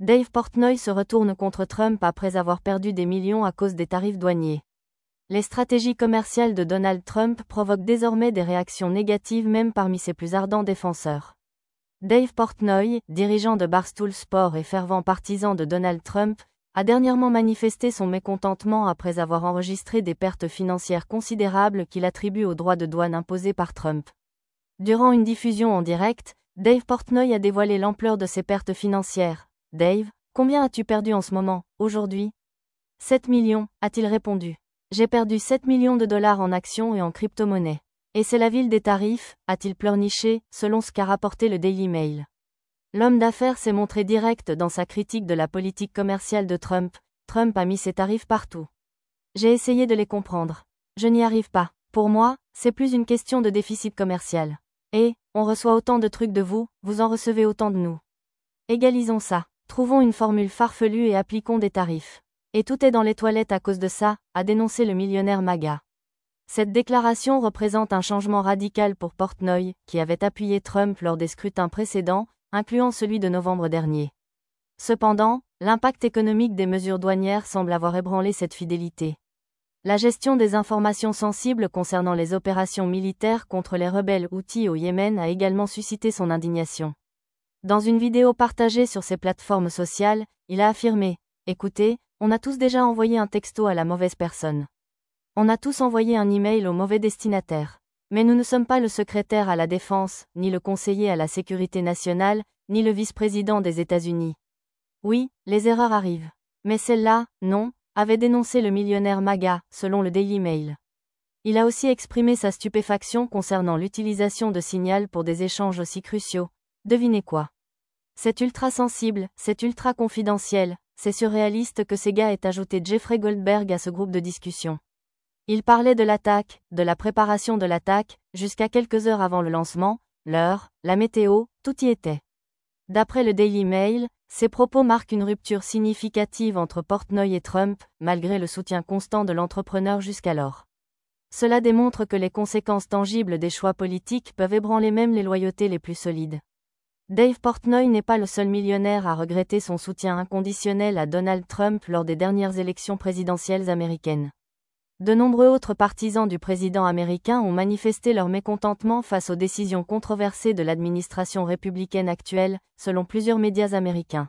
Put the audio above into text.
Dave Portnoy se retourne contre Trump après avoir perdu des millions à cause des tarifs douaniers. Les stratégies commerciales de Donald Trump provoquent désormais des réactions négatives même parmi ses plus ardents défenseurs. Dave Portnoy, dirigeant de Barstool Sports et fervent partisan de Donald Trump, a dernièrement manifesté son mécontentement après avoir enregistré des pertes financières considérables qu'il attribue aux droits de douane imposés par Trump. Durant une diffusion en direct, Dave Portnoy a dévoilé l'ampleur de ses pertes financières. « Dave, combien as-tu perdu en ce moment, aujourd'hui ?»« 7 millions, a-t-il répondu. J'ai perdu 7 millions de dollars en actions et en crypto-monnaies. Et c'est la ville des tarifs, a-t-il pleurniché, selon ce qu'a rapporté le Daily Mail. L'homme d'affaires s'est montré direct dans sa critique de la politique commerciale de Trump. Trump a mis ses tarifs partout. J'ai essayé de les comprendre. Je n'y arrive pas. Pour moi, c'est plus une question de déficit commercial. Et, on reçoit autant de trucs de vous, vous en recevez autant de nous. Égalisons ça. Trouvons une formule farfelue et appliquons des tarifs. Et tout est dans les toilettes à cause de ça, a dénoncé le millionnaire MAGA. Cette déclaration représente un changement radical pour Portnoy, qui avait appuyé Trump lors des scrutins précédents, incluant celui de novembre dernier. Cependant, l'impact économique des mesures douanières semble avoir ébranlé cette fidélité. La gestion des informations sensibles concernant les opérations militaires contre les rebelles Houthis au Yémen a également suscité son indignation. Dans une vidéo partagée sur ses plateformes sociales, il a affirmé « Écoutez, on a tous déjà envoyé un texto à la mauvaise personne. On a tous envoyé un email au mauvais destinataire. Mais nous ne sommes pas le secrétaire à la défense, ni le conseiller à la sécurité nationale, ni le vice-président des États-Unis. Oui, les erreurs arrivent. Mais celle-là, non, avait dénoncé le millionnaire MAGA, selon le Daily Mail. Il a aussi exprimé sa stupéfaction concernant l'utilisation de Signal pour des échanges aussi cruciaux. Devinez quoi? C'est ultra sensible, c'est ultra confidentiel, c'est surréaliste que ces gars aient ajouté Jeffrey Goldberg à ce groupe de discussion. Il parlait de l'attaque, de la préparation de l'attaque, jusqu'à quelques heures avant le lancement, l'heure, la météo, tout y était. D'après le Daily Mail, ces propos marquent une rupture significative entre Portnoy et Trump, malgré le soutien constant de l'entrepreneur jusqu'alors. Cela démontre que les conséquences tangibles des choix politiques peuvent ébranler même les loyautés les plus solides. Dave Portnoy n'est pas le seul millionnaire à regretter son soutien inconditionnel à Donald Trump lors des dernières élections présidentielles américaines. De nombreux autres partisans du président américain ont manifesté leur mécontentement face aux décisions controversées de l'administration républicaine actuelle, selon plusieurs médias américains.